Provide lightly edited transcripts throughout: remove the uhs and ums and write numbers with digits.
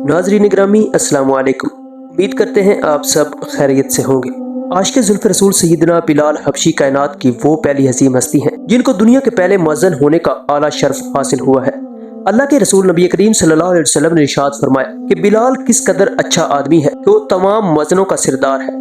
ناظرین گرامی السلام علیکم، امید کرتے ہیں آپ سب خیریت سے ہوں گے۔ عاشق زلف رسول سیدنا بلال حبشی کائنات کی وہ پہلی عظیم ہستی ہیں جن کو دنیا کے پہلے مؤذن ہونے کا اعلیٰ شرف حاصل ہوا ہے۔ اللہ کے رسول نبی کریم صلی اللہ علیہ وسلم نے ارشاد فرمایا کہ بلال کس قدر اچھا آدمی ہے کہ وہ تمام مؤذنوں کا سردار ہے۔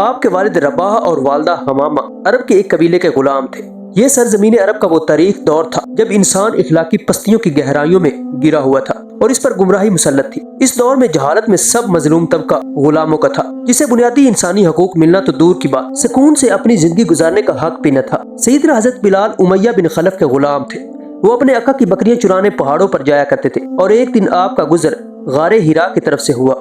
آپ کے والد رباح اور والدہ حمامہ عرب کے ایک قبیلے کے غلام تھے۔ یہ سرزمین عرب کا وہ تاریخ دور تھا جب انسان اخلاقی پستیوں کی گہرائیوں میں گرا ہوا تھا اور اس پر گمراہی مسلط تھی۔ اس دور میں جہالت میں سب مظلوم طبقہ غلاموں کا تھا، جسے بنیادی انسانی حقوق ملنا تو دور کی بات، سکون سے اپنی زندگی گزارنے کا حق بھی نہ تھا۔ سیدنا حضرت بلال امیہ بن خلف کے غلام تھے۔ وہ اپنے آقا کی بکریاں چرانے پہاڑوں پر جایا کرتے تھے اور ایک دن آپ کا گزر غار ہرا کی طرف سے ہوا،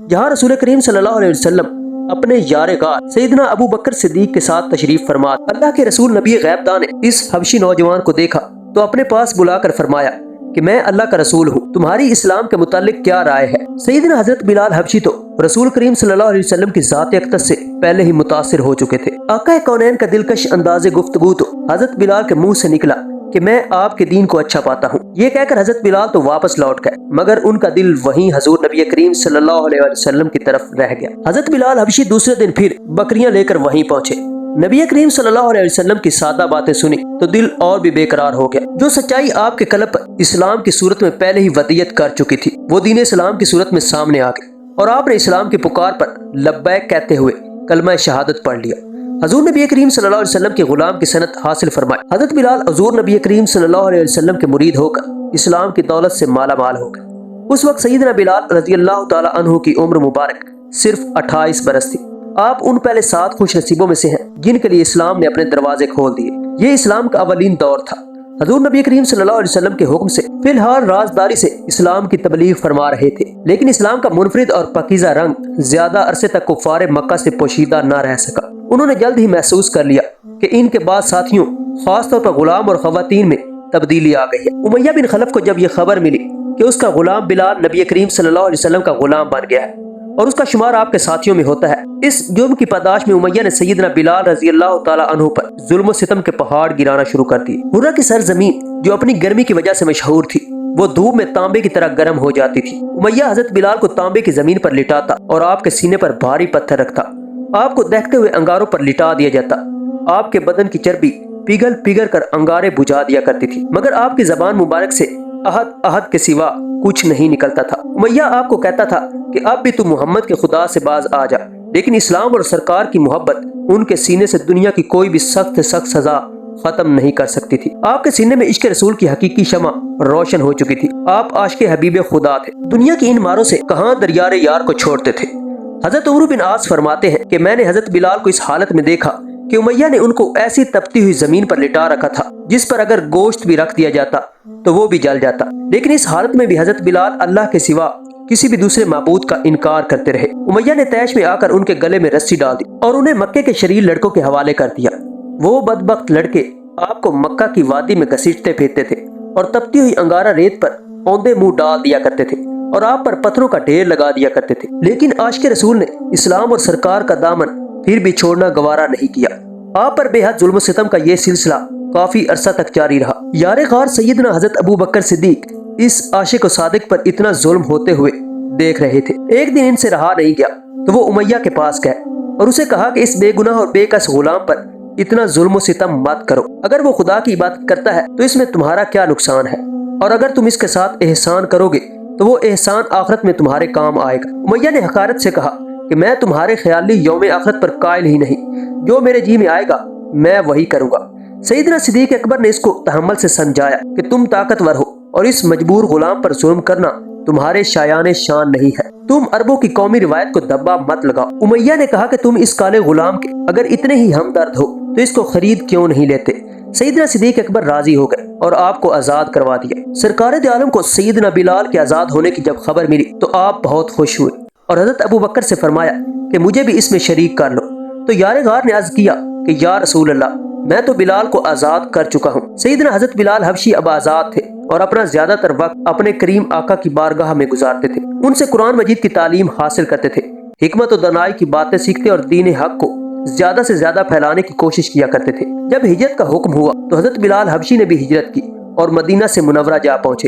جہاں رسول کریم صلی اللہ علیہ وسلم اپنے یار غار سیدنا ابو بکر صدیق کے ساتھ تشریف فرما۔ اللہ کے رسول نبی غیب داں نے اس حبشی نوجوان کو دیکھا تو اپنے پاس بلا کر فرمایا کہ میں اللہ کا رسول ہوں، تمہاری اسلام کے متعلق کیا رائے ہے؟ سیدنا حضرت بلال حبشی تو رسول کریم صلی اللہ علیہ وسلم کی ذات اقدس سے پہلے ہی متاثر ہو چکے تھے۔ آقا کونین کا دلکش انداز گفتگو تو حضرت بلال کے منہ سے نکلا کہ میں آپ کے دین کو اچھا پاتا ہوں۔ یہ کہہ کر حضرت بلال تو واپس لوٹ گئے، مگر ان کا دل وہیں حضور نبی کریم صلی اللہ علیہ وسلم کی طرف رہ گیا۔ حضرت بلال حبشی دوسرے دن پھر بکریاں لے کر وہیں پہنچے۔ نبی کریم صلی اللہ علیہ وسلم کی سادہ باتیں سنی تو دل اور بھی بے قرار ہو گیا۔ جو سچائی آپ کے قلب پر اسلام کی صورت میں پہلے ہی ودیت کر چکی تھی، وہ دین اسلام کی صورت میں سامنے آ گئی اور آپ نے اسلام کی پکار پر لبیک کہتے ہوئے کلمہ شہادت پڑھ لیا۔ حضور نبی کریم صلی اللہ علیہ وسلم کے غلام کی سنت حاصل فرمائی۔ حضرت بلال حضور نبی کریم صلی اللہ علیہ وسلم کے مرید ہو کر اسلام کی دولت سے مالا مال ہو گئے۔ اس وقت سیدنا بلال رضی اللہ تعالی عنہ کی عمر مبارک صرف 28 برس تھی۔ آپ ان پہلے 7 خوش نصیبوں میں سے ہیں جن کے لیے اسلام نے اپنے دروازے کھول دیے۔ یہ اسلام کا اولین دور تھا۔ حضور نبی کریم صلی اللہ علیہ وسلم کے حکم سے فی الحال رازداری سے اسلام کی تبلیغ فرما رہے تھے، لیکن اسلام کا منفرد اور پاکیزہ رنگ زیادہ عرصے تک کفار مکہ سے پوشیدہ نہ رہ سکا۔ انہوں نے جلد ہی محسوس کر لیا کہ ان کے بعد ساتھیوں، خاص طور پر غلام اور خواتین میں تبدیلی آ گئی ہے۔ امیہ بن خلف کو جب یہ خبر ملی کہ اس کا غلام بلال نبی کریم صلی اللہ علیہ وسلم کا غلام بن گیا ہے اور اس کا شمار آپ کے ساتھیوں میں ہوتا ہے، اس جرم کی پاداش میں امیہ نے سیدنا بلال رضی اللہ تعالی عنہ پر ظلم و ستم کے پہاڑ گرانا شروع کر دیے۔ مرہ کی سرزمین جو اپنی گرمی کی وجہ سے مشہور تھی، وہ دھوپ میں تانبے کی طرح گرم ہو جاتی تھی۔ امیہ حضرت بلال کو تانبے کی زمین پر لٹاتا اور آپ کے سینے پر بھاری پتھر رکھتا۔ آپ کو دہتے ہوئے انگاروں پر لٹا دیا جاتا۔ آپ کے بدن کی چربی پگھل پگھل کر انگاریں بجھا دیا کرتی تھی، مگر آپ کی زبان مبارک سے احد احد کے سوا کچھ نہیں نکلتا تھا۔ امیہ آپ کو کہتا تھا کہ اب بھی تو محمد کے خدا سے باز آ جا، لیکن اسلام اور سرکار کی محبت ان کے سینے سے دنیا کی کوئی بھی سخت سے سخت سزا ختم نہیں کر سکتی تھی۔ آپ کے سینے میں عشق رسول کی حقیقی شمع روشن ہو چکی تھی۔ آپ عاشق حبیب خدا تھے، دنیا کی ان ماروں سے کہاں دریار یار کو چھوڑتے تھے۔ حضرت عمرو بن عاص فرماتے ہیں کہ میں نے حضرت بلال کو اس حالت میں دیکھا کہ امیہ نے ان کو ایسی تپتی ہوئی زمین پر لٹا رکھا تھا جس پر اگر گوشت بھی رکھ دیا جاتا تو وہ بھی جل جاتا، لیکن اس حالت میں بھی حضرت بلال اللہ کے سوا کسی بھی دوسرے معبود کا انکار کرتے رہے۔ امیہ نے طیش میں آ کر ان کے گلے میں رسی ڈال دی اور انہیں مکے کے شریر لڑکوں کے حوالے کر دیا۔ وہ بدبخت لڑکے آپ کو مکہ کی وادی میں گھسیٹتے پھرتے تھے اور تپتی ہوئی انگارہ ریت پر اوندے منہ ڈال دیا کرتے تھے اور آپ پر پتھروں کا ڈھیر لگا دیا کرتے تھے، لیکن عاشق رسول نے اسلام اور سرکار کا دامن پھر بھی چھوڑنا گوارا نہیں کیا۔ آپ پر بے حد ظلم و ستم کا یہ سلسلہ کافی عرصہ تک جاری رہا۔ یار غار سیدنا حضرت ابو بکر صدیق اس عاشق و صادق پر اتنا ظلم ہوتے ہوئے دیکھ رہے تھے۔ ایک دن ان سے رہا نہیں گیا تو وہ امیہ کے پاس گئے اور اسے کہا کہ اس بے گناہ اور بے کس غلام پر اتنا ظلم و ستم مت کرو۔ اگر وہ خدا کی عبادت کرتا ہے تو اس میں تمہارا کیا نقصان ہے، اور اگر تم اس کے ساتھ احسان کرو گے تو وہ احسان آخرت میں تمہارے کام آئے گا۔ امیہ نے حقارت سے کہا کہ میں تمہارے خیالی یوم آخرت پر قائل ہی نہیں، جو میرے جی میں آئے گا میں وہی کروں گا۔ سیدنا صدیق اکبر نے اس کو تحمل سے سمجھایا کہ تم طاقتور ہو اور اس مجبور غلام پر ظلم کرنا تمہارے شایان شان نہیں ہے، تم عربوں کی قومی روایت کو دبا مت لگاؤ۔ امیہ نے کہا کہ تم اس کالے غلام کے اگر اتنے ہی ہمدرد ہو تو اس کو خرید کیوں نہیں لیتے؟ سیدنا صدیق اکبر راضی ہو گئے اور آپ کو آزاد کروا دیا۔ سرکار دو عالم کو سیدنا بلال کے آزاد ہونے کی جب خبر ملی تو آپ بہت خوش ہوئے اور حضرت ابو بکر سے فرمایا کہ مجھے بھی اس میں شریک کر لو۔ تو یار غار نے عرض کیا کہ یا رسول اللہ، میں تو بلال کو آزاد کر چکا ہوں۔ سیدنا حضرت بلال حبشی اب آزاد تھے اور اپنا زیادہ تر وقت اپنے کریم آقا کی بارگاہ میں گزارتے تھے، ان سے قرآن مجید کی تعلیم حاصل کرتے تھے، حکمت و دانائی کی باتیں سیکھتے اور دین حق کو زیادہ سے زیادہ پھیلانے کی کوشش کیا کرتے تھے۔ جب ہجرت کا حکم ہوا تو حضرت بلال حبشی نے بھی ہجرت کی اور مدینہ سے منورہ جا پہنچے۔